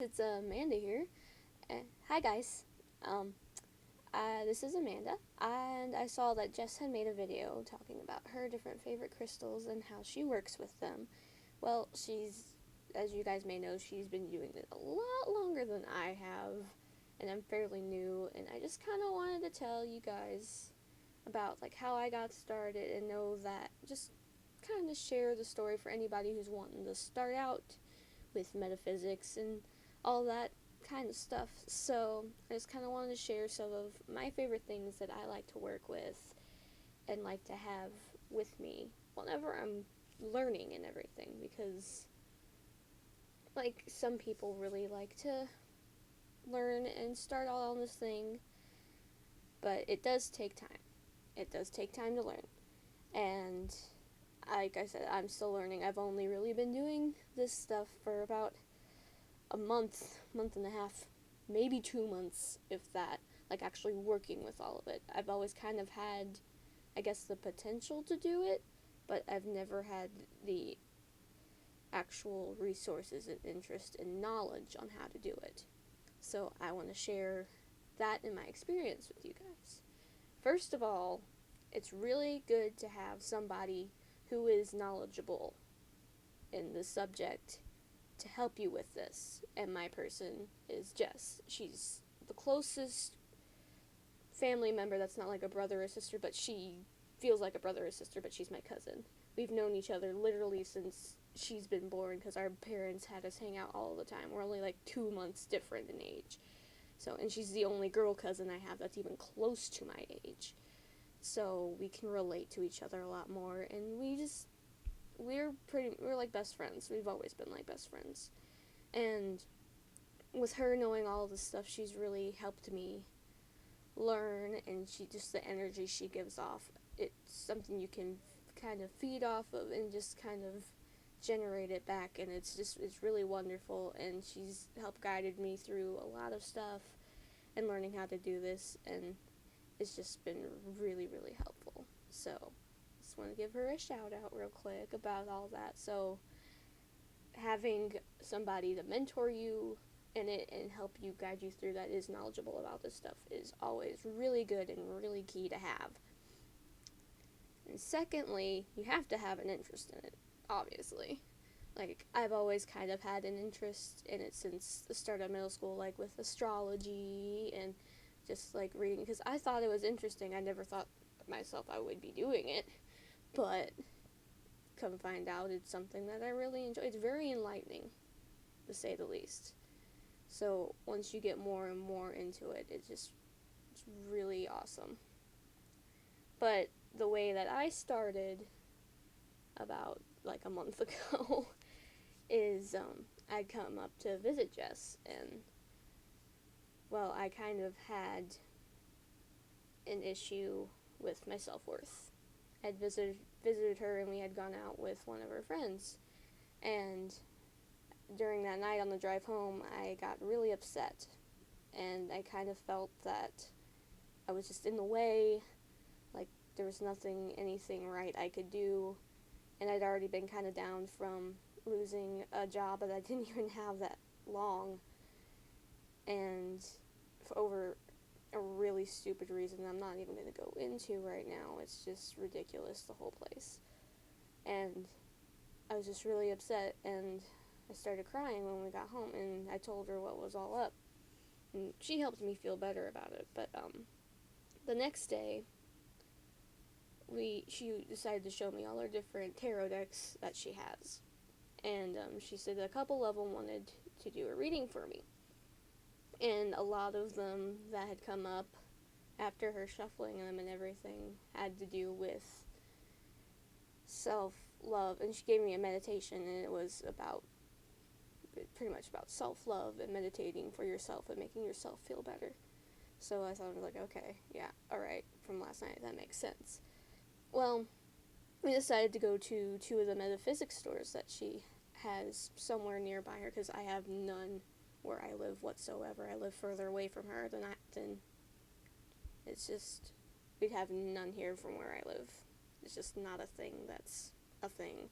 It's Amanda here. Hi guys. Um, this is Amanda, and I saw that Jess had made a video talking about her different favorite crystals and how she works with them. Well, as you guys may know, she's been doing it a lot longer than I have, and I'm fairly new, and I just kind of wanted to tell you guys about like how I got started and know that just kind of share the story for anybody who's wanting to start out with metaphysics and all that kind of stuff. So I just kind of wanted to share some of my favorite things that I like to work with and like to have with me whenever I'm learning and everything, because like some people really like to learn and start all on this thing, but it does take time. It does take time to learn. And like I said, I'm still learning. I've only really been doing this stuff for about a month and a half, maybe 2 months, if that, like actually working with all of it. I've always kind of had, I guess, the potential to do it, but I've never had the actual resources and interest and knowledge on how to do it. So I want to share that in my experience with you guys. First of all, it's really good to have somebody who is knowledgeable in the subject to help you with this. And my person is Jess. She's the closest family member that's not like a brother or sister, but she feels like a brother or sister, but she's my cousin. We've known each other literally since she's been born because our parents had us hang out all the time. We're only like 2 months different in age. So, and she's the only girl cousin I have that's even close to my age. So we can relate to each other a lot more, and we're like best friends. We've always been like best friends. And with her knowing all this stuff, she's really helped me learn, and she just the energy she gives off, it's something you can kind of feed off of and just kind of generate it back, and it's really wonderful. And she's helped guided me through a lot of stuff and learning how to do this, and it's just been really, really helpful. So just want to give her a shout out real quick about all that. So having somebody to mentor you in it and help you guide you through that is knowledgeable about this stuff is always really good and really key to have. And secondly, you have to have an interest in it, obviously. Like, I've always kind of had an interest in it since the start of middle school, like with astrology and just like reading, because I thought it was interesting. I never thought myself I would be doing it, but come find out it's something that I really enjoy. It's very enlightening, to say the least. So once you get more and more into it, it's really awesome. But the way that I started about like a month ago is I'd come up to visit Jess, and well, I kind of had an issue with my self-worth. I'd visited her, and we had gone out with one of her friends, and during that night on the drive home, I got really upset, and I kind of felt that I was just in the way, like there was anything right I could do, and I'd already been kind of down from losing a job that I didn't even have that long, and for over a really stupid reason I'm not even going to go into right now. It's just ridiculous, the whole place. And I was just really upset, and I started crying when we got home, and I told her what was all up. And she helped me feel better about it. But the next day, she decided to show me all her different tarot decks that she has. And she said a couple of them wanted to do a reading for me. And a lot of them that had come up after her shuffling them and everything had to do with self-love. And she gave me a meditation, and it was pretty much about self-love and meditating for yourself and making yourself feel better. So I thought, I was like, okay, yeah, alright, from last night, that makes sense. Well, we decided to go to 2 of the metaphysics stores that she has somewhere nearby her, because I have none where I live whatsoever. I live further away from her than it's just, we'd have none here from where I live. It's just not a thing that's a thing.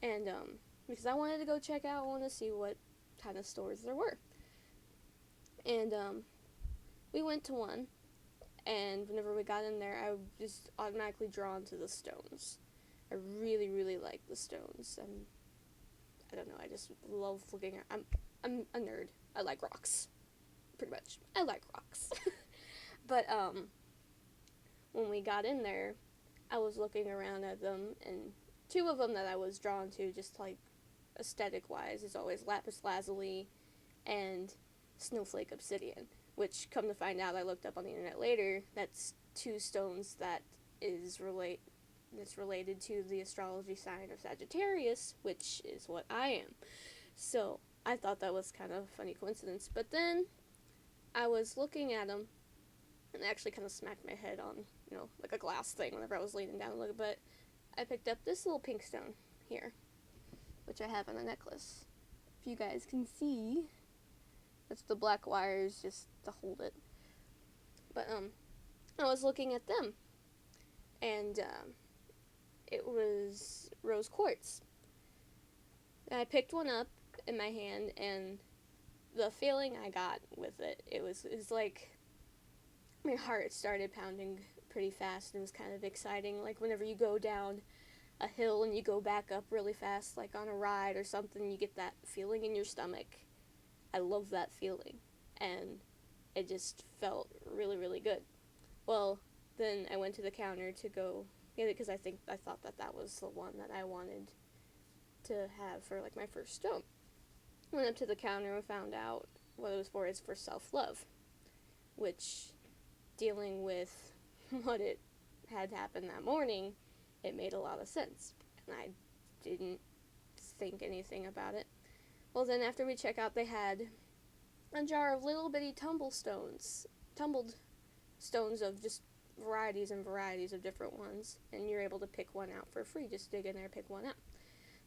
And because I wanted to go check out, I wanted to see kind of stores there were. And we went to one, and whenever we got in there, I was just automatically drawn to the stones. I really, really like the stones. I don't know, I just love looking at. I'm a nerd. I like rocks, pretty much. I like rocks. But when we got in there, I was looking around at them, and two of them that I was drawn to, just like aesthetic wise, is always lapis lazuli and snowflake obsidian. Which, come to find out, I looked up on the internet later. That's two stones that's related to the astrology sign of Sagittarius, which is what I am. So I thought that was kind of a funny coincidence. But then I was looking at them, and I actually kind of smacked my head on, like a glass thing whenever I was leaning down to look. But I picked up this little pink stone here, which I have on a necklace. If you guys can see, that's the black wires just to hold it. But I was looking at them, and it was Rose Quartz. And I picked one up in my hand, and the feeling I got with it was like my heart started pounding pretty fast, and it was kind of exciting. Like whenever you go down a hill and you go back up really fast, like on a ride or something, you get that feeling in your stomach. I love that feeling, and it just felt really, really good. Well, then I went to the counter to go get it because I thought that was the one that I wanted to have for like my first stone. Went up to the counter and found out what it was for. It's for self-love, which, dealing with what it had happened that morning, it made a lot of sense, and I didn't think anything about it. Well, then after we check out, they had a jar of little bitty tumbled stones of just varieties and varieties of different ones, and you're able to pick one out for free. Just dig in there, pick one out.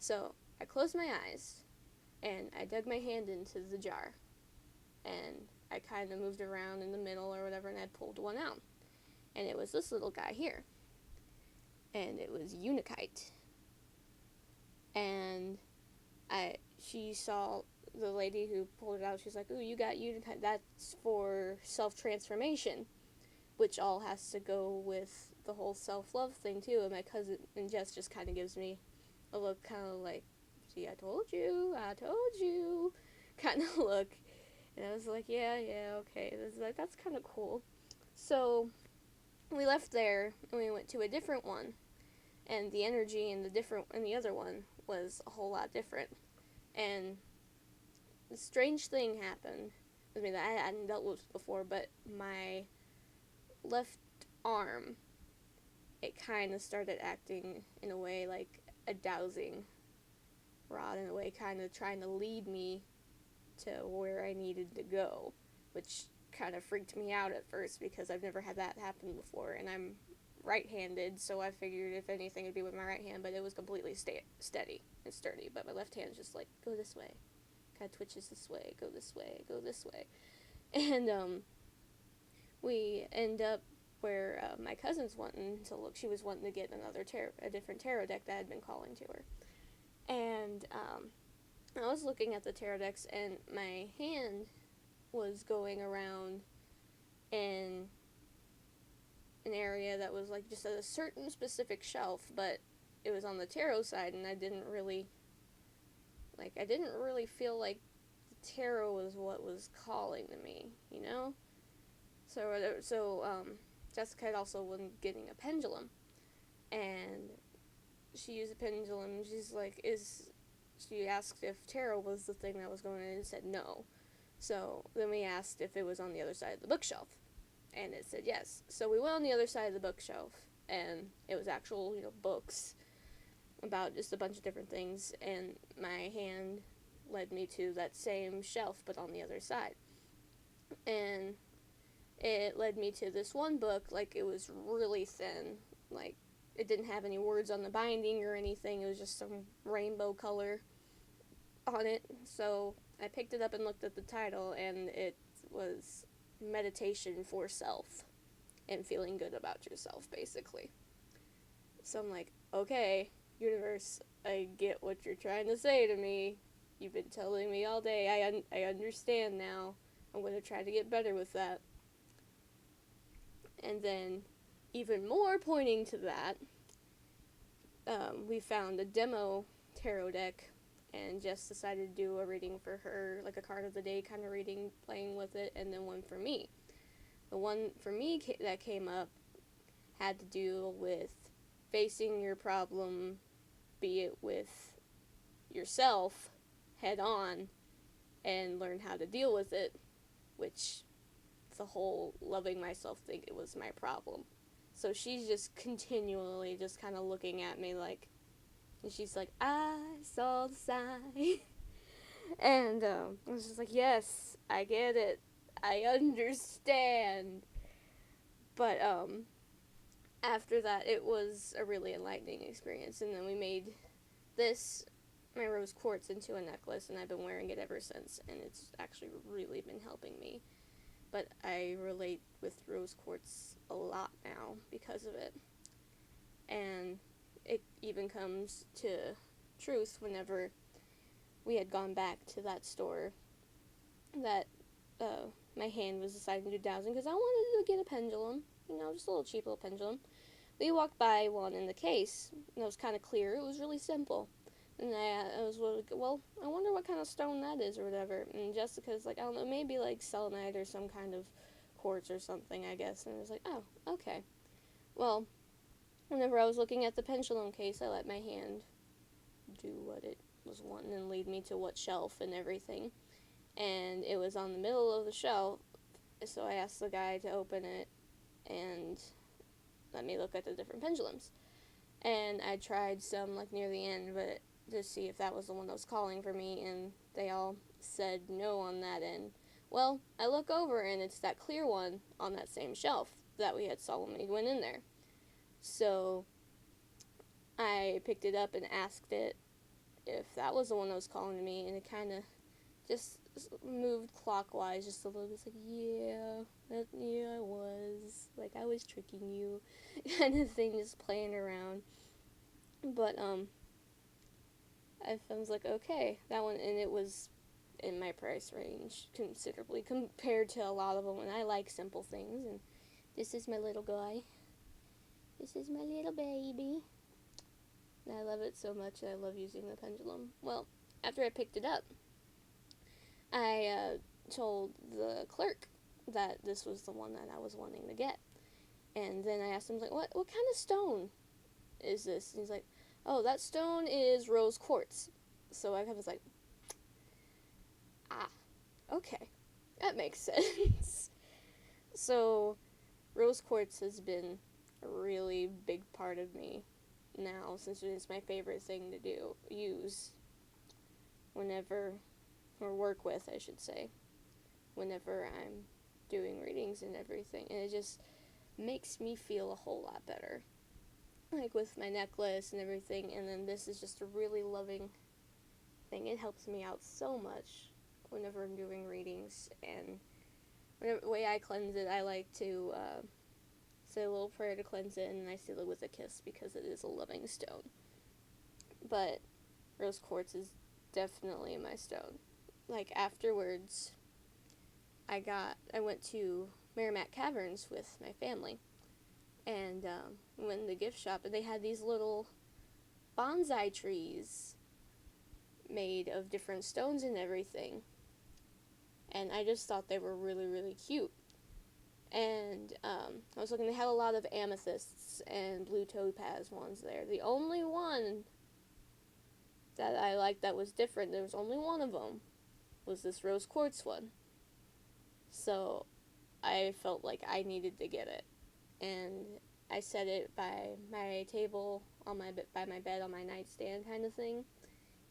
So I closed my eyes, and I dug my hand into the jar, and I kind of moved around in the middle or whatever, and I pulled one out, and it was this little guy here, and it was Unikite, and she saw the lady who pulled it out. She's like, "Ooh, you got Unikite. That's for self-transformation," which all has to go with the whole self-love thing too. And my cousin and Jess just kind of gives me a look, kind of like, "See, I told you," kind of look. And I was like, yeah, okay. That's kind of cool. So we left there and we went to a different one, and the energy in the other one was a whole lot different. And a strange thing happened with me that I hadn't dealt with before, but my left arm, it kind of started acting in a way like a dowsing rod, in a way kind of trying to lead me to where I needed to go, which kind of freaked me out at first because I've never had that happen before, and I'm right-handed, so I figured if anything it'd be with my right hand, but it was completely steady and sturdy. But my left hand's just like, go this way, kind of twitches this way, go this way, and we end up where my cousin's wanting to look. She was wanting to get a different tarot deck that had been calling to her, and I was looking at the tarot decks, and my hand was going around in an area that was like just at a certain specific shelf, but it was on the tarot side, and I didn't really feel like the tarot was what was calling to me, So Jessica had also was getting a pendulum, and she used a pendulum. She asked if tarot was the thing that was going in, and it said no. So then we asked if it was on the other side of the bookshelf, and it said yes. So we went on the other side of the bookshelf, and it was actual, books about just a bunch of different things, and my hand led me to that same shelf, but on the other side. And it led me to this one book, like, it was really thin, like, it didn't have any words on the binding or anything, it was just some rainbow color on it. So I picked it up and looked at the title, and it was Meditation for Self and Feeling Good About Yourself, basically. So I'm like, okay, universe, I get what you're trying to say to me. You've been telling me all day. I understand now. I'm going to try to get better with that. And then, even more pointing to that, we found a demo tarot deck, and Jess decided to do a reading for her, like a card of the day kind of reading, playing with it, and then one for me. The one for me that came up had to do with facing your problem, be it with yourself, head on, and learn how to deal with it, which the whole loving myself thing, it was my problem. So she's just continually just kind of looking at me like, and she's like, I saw the sign. And I was just like, yes, I get it. I understand. But after that, it was a really enlightening experience. And then we made this, my Rose Quartz, into a necklace, and I've been wearing it ever since. And it's actually really been helping me. But I relate with Rose Quartz a lot now because of it. And it even comes to truth whenever we had gone back to that store that my hand was deciding to do dowsing because I wanted to get a pendulum, just a little cheap little pendulum. We walked by one in the case, and it was kind of clear. It was really simple. And I was like, well, I wonder what kind of stone that is or whatever. And Jessica's like, I don't know, maybe like selenite or some kind of quartz or something, I guess. And I was like, oh, okay. Well, whenever I was looking at the pendulum case, I let my hand do what it was wanting and lead me to what shelf and everything. And it was on the middle of the shelf, so I asked the guy to open it and let me look at the different pendulums. And I tried some like near the end, but to see if that was the one that was calling for me, and they all said no on that end. Well, I look over and it's that clear one on that same shelf that we had saw when we went in there. So I picked it up and asked it if that was the one that was calling to me, and it kind of just moved clockwise just a little bit. It's like, yeah, I was. Like, I was tricking you, kind of thing, just playing around. But, I was like, okay, that one, and it was in my price range considerably compared to a lot of them, and I like simple things, and this is my little guy. This is my little baby. And I love it so much, and I love using the pendulum. Well, after I picked it up, I told the clerk that this was the one that I was wanting to get. And then I asked him, like, what kind of stone is this? And he's like, oh, that stone is Rose Quartz. So I was like, okay, that makes sense. So Rose Quartz has been a really big part of me now, since it's my favorite thing to use whenever, or work with, I should say, whenever I'm doing readings and everything. And it just makes me feel a whole lot better. Like with my necklace and everything, and then this is just a really loving thing. It helps me out so much whenever I'm doing readings, and the way I cleanse it, I like to say a little prayer to cleanse it, and then I seal it with a kiss because it is a loving stone. But Rose Quartz is definitely my stone. Like, afterwards, I went to Merrimack Caverns with my family, and went in the gift shop, and they had these little bonsai trees made of different stones and everything, and I just thought they were really, really cute. And I was looking, they had a lot of amethysts and blue topaz ones there. The only one that I liked that was different, there was only one of them, was this Rose Quartz one. So I felt like I needed to get it, and I set it by my table, by my bed, on my nightstand kind of thing,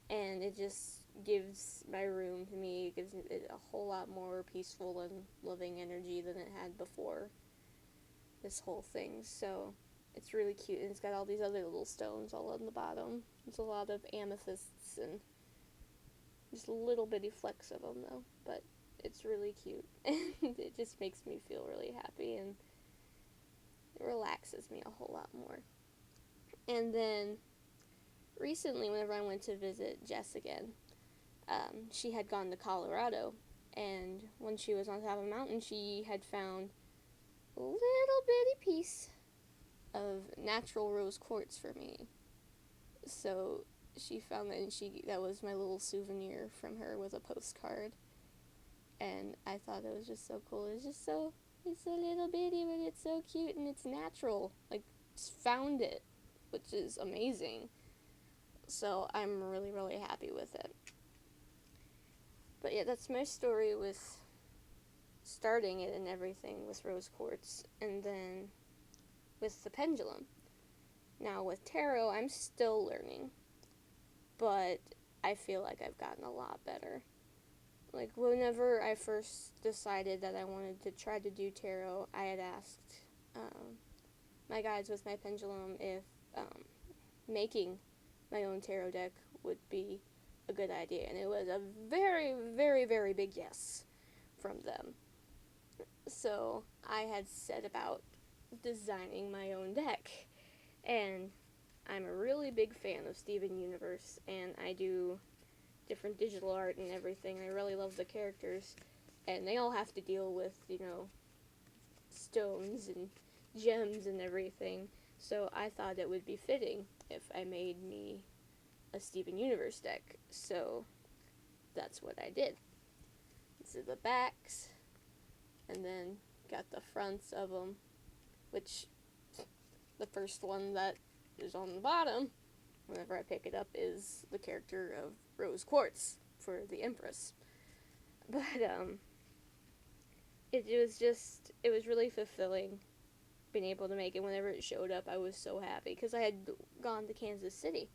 and it just gives my room, to me, it gives it a whole lot more peaceful and loving energy than it had before this whole thing. So it's really cute, and it's got all these other little stones all on the bottom. There's a lot of amethysts and just little bitty flecks of them, though, but it's really cute, and it just makes me feel really happy, and it relaxes me a whole lot more. And then recently, whenever I went to visit Jess again, she had gone to Colorado, and when she was on top of a mountain, she had found a little bitty piece of natural rose quartz for me. So she found that, and that was my little souvenir from her with a postcard. And I thought it was just so cool. It's a little bitty, but it's so cute and it's natural. Like, just found it, which is amazing. So I'm really, really happy with it. But yeah, that's my story with starting it and everything with rose quartz, and then with the pendulum. Now with tarot, I'm still learning, but I feel like I've gotten a lot better. Like, whenever I first decided that I wanted to try to do tarot, I had asked my guides with my pendulum if making my own tarot deck would be a good idea, and it was a very, very, very big yes from them. So I had set about designing my own deck, and I'm a really big fan of Steven Universe, and I do different digital art and everything. I really love the characters, and they all have to deal with, stones and gems and everything. So I thought it would be fitting if I made me a Steven Universe deck. So that's what I did. These are the backs, and then got the fronts of them, which the first one that is on the bottom, whenever I pick it up, is the character of Rose Quartz for the Empress. But it was really fulfilling being able to make it. Whenever it showed up, I was so happy, because I had gone to Kansas City,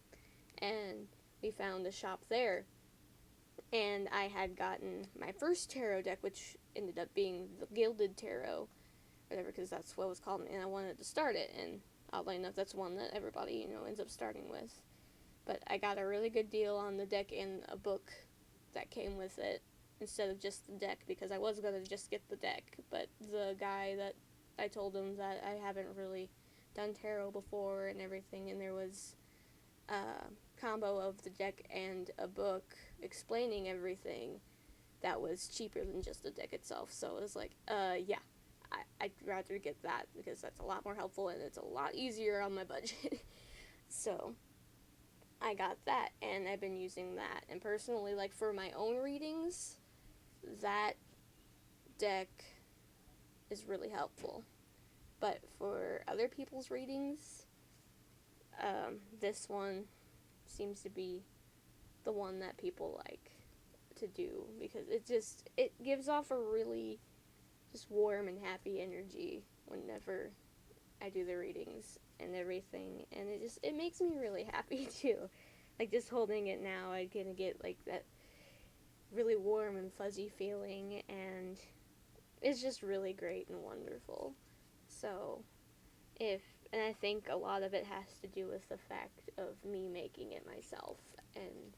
and we found a shop there, and I had gotten my first tarot deck, which ended up being the Gilded Tarot, whatever, because that's what it was called, and I wanted to start it, and oddly enough, that's one that everybody, ends up starting with. But I got a really good deal on the deck and a book that came with it, instead of just the deck, because I was going to just get the deck, but the guy that I told him that I haven't really done tarot before and everything, and there was a combo of the deck and a book explaining everything that was cheaper than just the deck itself. So it was like, yeah, I'd rather get that, because that's a lot more helpful and it's a lot easier on my budget. So I got that, and I've been using that. And personally, like, for my own readings, that deck is really helpful. But for other people's readings, this one seems to be the one that people like to do, because it gives off a really just warm and happy energy whenever I do the readings and everything, and it makes me really happy too. Like, just holding it now, I kind of get like that really warm and fuzzy feeling, and it's just really great and wonderful. So, and I think a lot of it has to do with the fact of me making it myself, and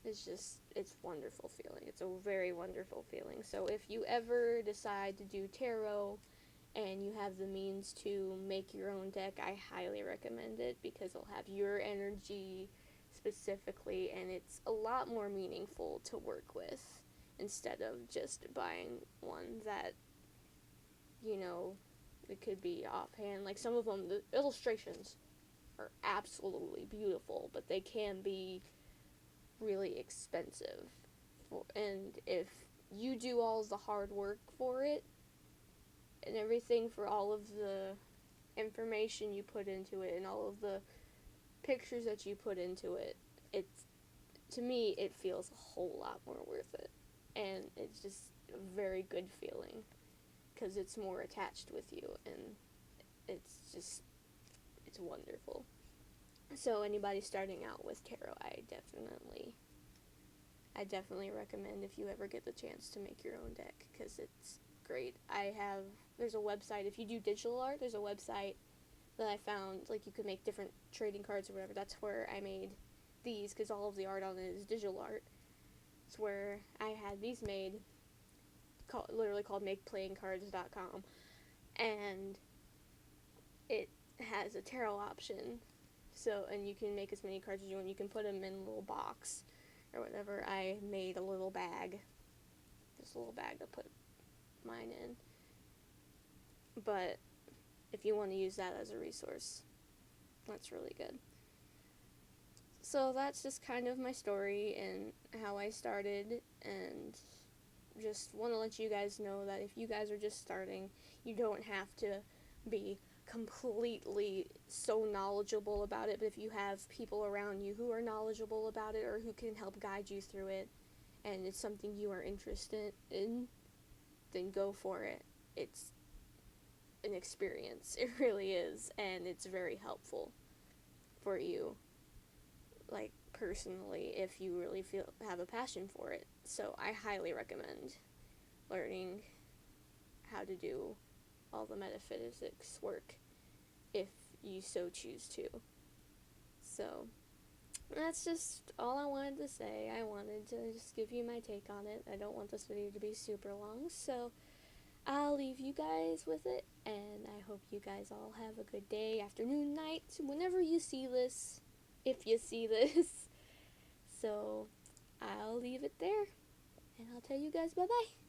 it's wonderful feeling. It's a very wonderful feeling. So if you ever decide to do tarot and you have the means to make your own deck, I highly recommend it, because it'll have your energy specifically, and it's a lot more meaningful to work with, instead of just buying one that, it could be offhand. Like, some of them, the illustrations are absolutely beautiful, but they can be really expensive. And if you do all the hard work for it and everything, for all of the information you put into it and all of the pictures that you put into it, to me, it feels a whole lot more worth it. And it's just a very good feeling, because it's more attached with you, and it's wonderful. So anybody starting out with tarot, I definitely recommend, if you ever get the chance to make your own deck, because it's great. There's a website, if you do digital art, there's a website that I found, like, you could make different trading cards or whatever. That's where I made these, because all of the art on it is digital art. It's where I had these made, literally called makeplayingcards.com, and it has a tarot option. So, and you can make as many cards as you want. You can put them in a little box, or whatever, I made a little bag. Just a little bag to put mine in. But if you want to use that as a resource, that's really good. So that's just kind of my story and how I started, and just want to let you guys know that if you guys are just starting, you don't have to be completely so knowledgeable about it, but if you have people around you who are knowledgeable about it or who can help guide you through it, and it's something you are interested in, then go for it. It's an experience. It really is, and it's very helpful for you, like, personally, if you really have a passion for it. So I highly recommend learning how to do all the metaphysics work if you so choose to. So that's just all I wanted to say. I wanted to just give you my take on it. I don't want this video to be super long, so I'll leave you guys with it, and I hope you guys all have a good day, afternoon, night, whenever you see this, if you see this. So I'll leave it there, and I'll tell you guys bye-bye.